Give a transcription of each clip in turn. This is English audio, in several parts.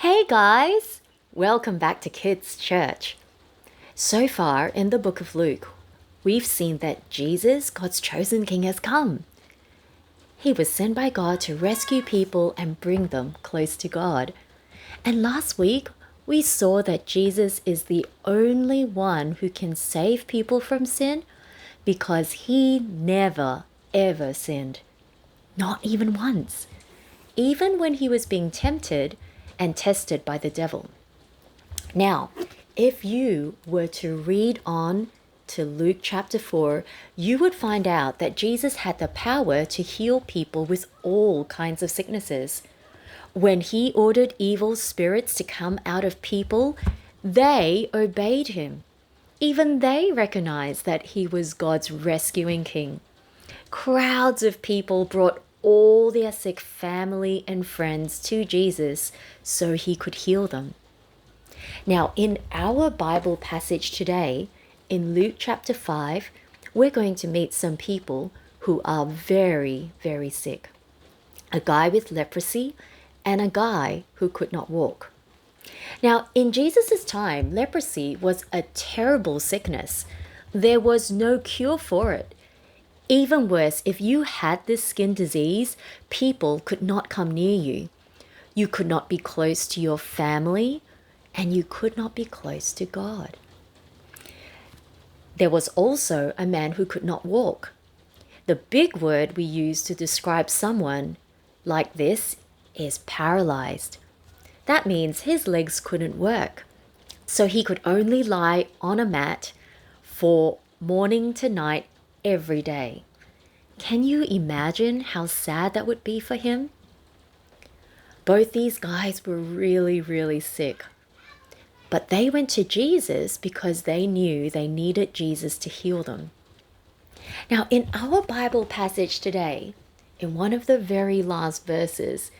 Hey guys! Welcome back to Kids Church. So far in the book of Luke, we've seen that Jesus, God's chosen king, has come. He was sent by God to rescue people and bring them close to God. And last week, we saw that Jesus is the only one who can save people from sin because he never, ever sinned. Not even once. Even when he was being tempted and tested by the devil. Now, if you were to read on to Luke chapter 4, you would find out that Jesus had the power to heal people with all kinds of sicknesses. When he ordered evil spirits to come out of people, they obeyed him. Even they recognized that he was God's rescuing king. Crowds of people brought all their sick family and friends to Jesus so he could heal them. Now, in our Bible passage today, in Luke chapter 5, we're going to meet some people who are very, very sick. A guy with leprosy and a guy who could not walk. Now, in Jesus' time, leprosy was a terrible sickness. There was no cure for it. Even worse, if you had this skin disease, people could not come near you. You could not be close to your family, and you could not be close to God. There was also a man who could not walk. The big word we use to describe someone like this is paralyzed. That means his legs couldn't work, so he could only lie on a mat for morning to night every day. Can you imagine how sad that would be for him? Both these guys were really, really sick. But they went to Jesus because they knew they needed Jesus to heal them. Now, in our Bible passage today, in one of the very last verses,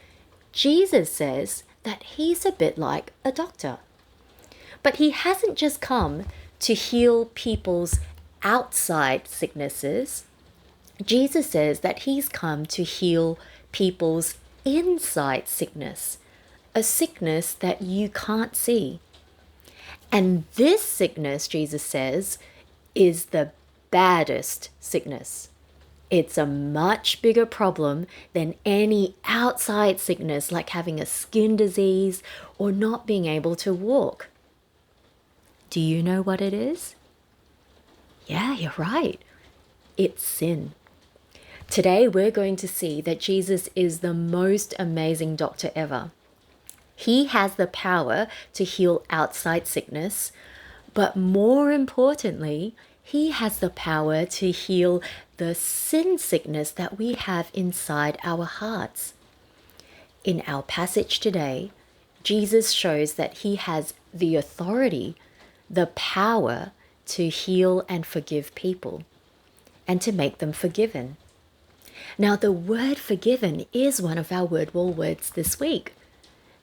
Jesus says that he's a bit like a doctor. But he hasn't just come to heal people's outside sicknesses. Jesus says that he's come to heal people's inside sickness, a sickness that you can't see. And this sickness, Jesus says, is the baddest sickness. It's a much bigger problem than any outside sickness like having a skin disease or not being able to walk. Do you know what it is? Yeah, you're right. It's sin. Today we're going to see that Jesus is the most amazing doctor ever. He has the power to heal outside sickness, but more importantly, he has the power to heal the sin sickness that we have inside our hearts. In our passage today, Jesus shows that he has the authority, the power to heal and forgive people and to make them forgiven. Now, the word forgiven is one of our word wall words this week.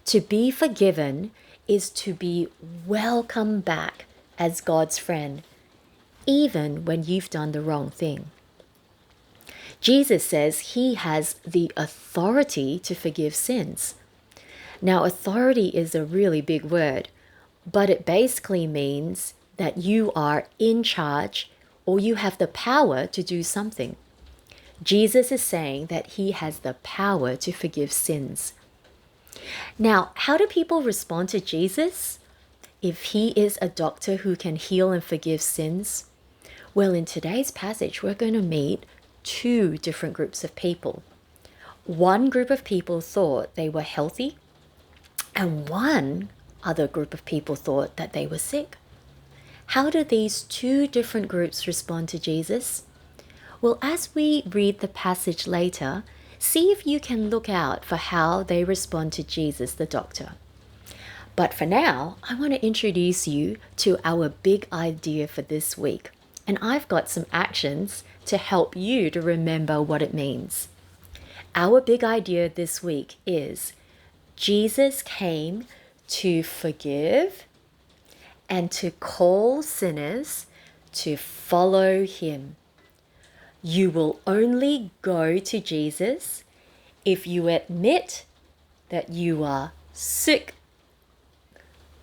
To be forgiven is to be welcomed back as God's friend, even when you've done the wrong thing. Jesus says he has the authority to forgive sins. Now, authority is a really big word, but it basically means that you are in charge or you have the power to do something. Jesus is saying that he has the power to forgive sins. Now, how do people respond to Jesus if he is a doctor who can heal and forgive sins? Well, in today's passage, we're going to meet two different groups of people. One group of people thought they were healthy, and one other group of people thought that they were sick. How do these two different groups respond to Jesus? Well, as we read the passage later, see if you can look out for how they respond to Jesus, the doctor. But for now, I want to introduce you to our big idea for this week. And I've got some actions to help you to remember what it means. Our big idea this week is Jesus came to forgive and to call sinners to follow him. You will only go to Jesus if you admit that you are sick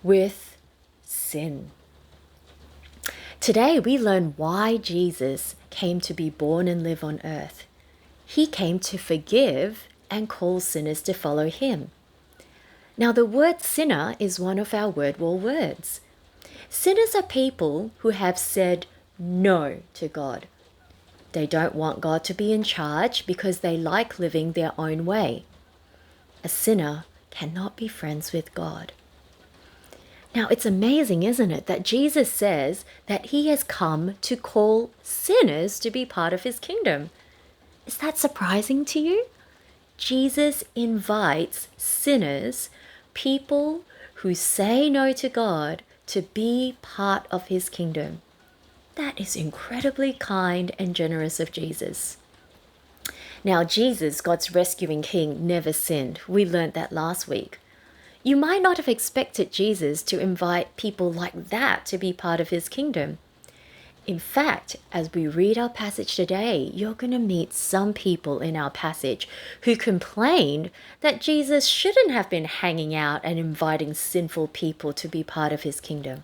with sin. Today we learn why Jesus came to be born and live on earth. He came to forgive and call sinners to follow him. Now the word sinner is one of our word wall words. Sinners are people who have said no to God. They don't want God to be in charge because they like living their own way. A sinner cannot be friends with God. Now, it's amazing, isn't it, that Jesus says that he has come to call sinners to be part of his kingdom. Is that surprising to you? Jesus invites sinners, people who say no to God, to be part of his kingdom. That is incredibly kind and generous of Jesus. Now, Jesus, God's rescuing king, never sinned. We learned that last week. You might not have expected Jesus to invite people like that to be part of his kingdom. In fact, as we read our passage today, you're going to meet some people in our passage who complained that Jesus shouldn't have been hanging out and inviting sinful people to be part of his kingdom.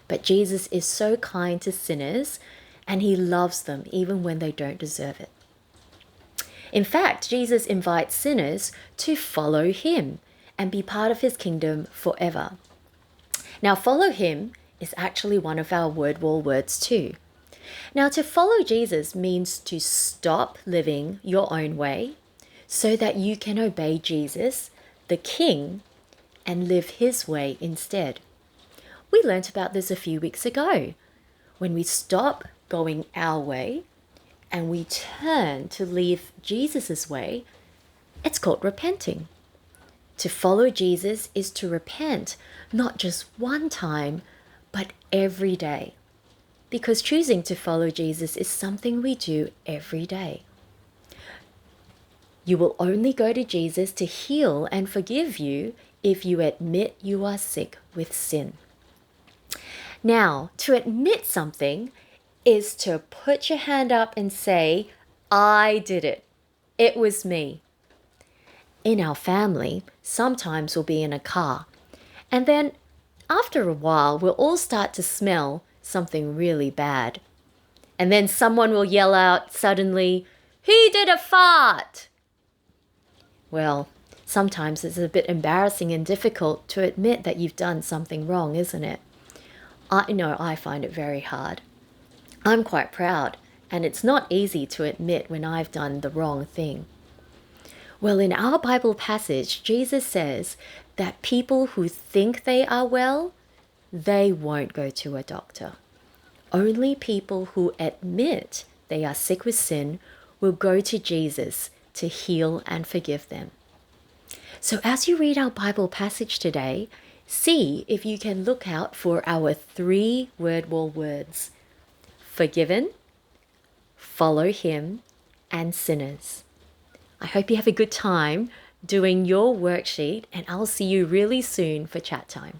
But Jesus is so kind to sinners, and he loves them even when they don't deserve it. In fact, Jesus invites sinners to follow him and be part of his kingdom forever. Now, follow him is actually one of our word wall words too. Now, to follow Jesus means to stop living your own way so that you can obey Jesus, the King, and live his way instead. We learnt about this a few weeks ago. When we stop going our way and we turn to live Jesus' way, it's called repenting. To follow Jesus is to repent, not just one time, but every day. Because choosing to follow Jesus is something we do every day. You will only go to Jesus to heal and forgive you if you admit you are sick with sin. Now, to admit something is to put your hand up and say, I did it. It was me. In our family, sometimes we'll be in a car, and then after a while, we'll all start to smell something really bad. And then someone will yell out suddenly, "Who did a fart?" Well, sometimes it's a bit embarrassing and difficult to admit that you've done something wrong, isn't it? I know I find it very hard. I'm quite proud, and it's not easy to admit when I've done the wrong thing. Well, in our Bible passage, Jesus says that people who think they are well, they won't go to a doctor. Only people who admit they are sick with sin will go to Jesus to heal and forgive them. So as you read our Bible passage today, see if you can look out for our 3 word wall words: forgiven, follow him, and sinners. I hope you have a good time doing your worksheet, and I'll see you really soon for chat time.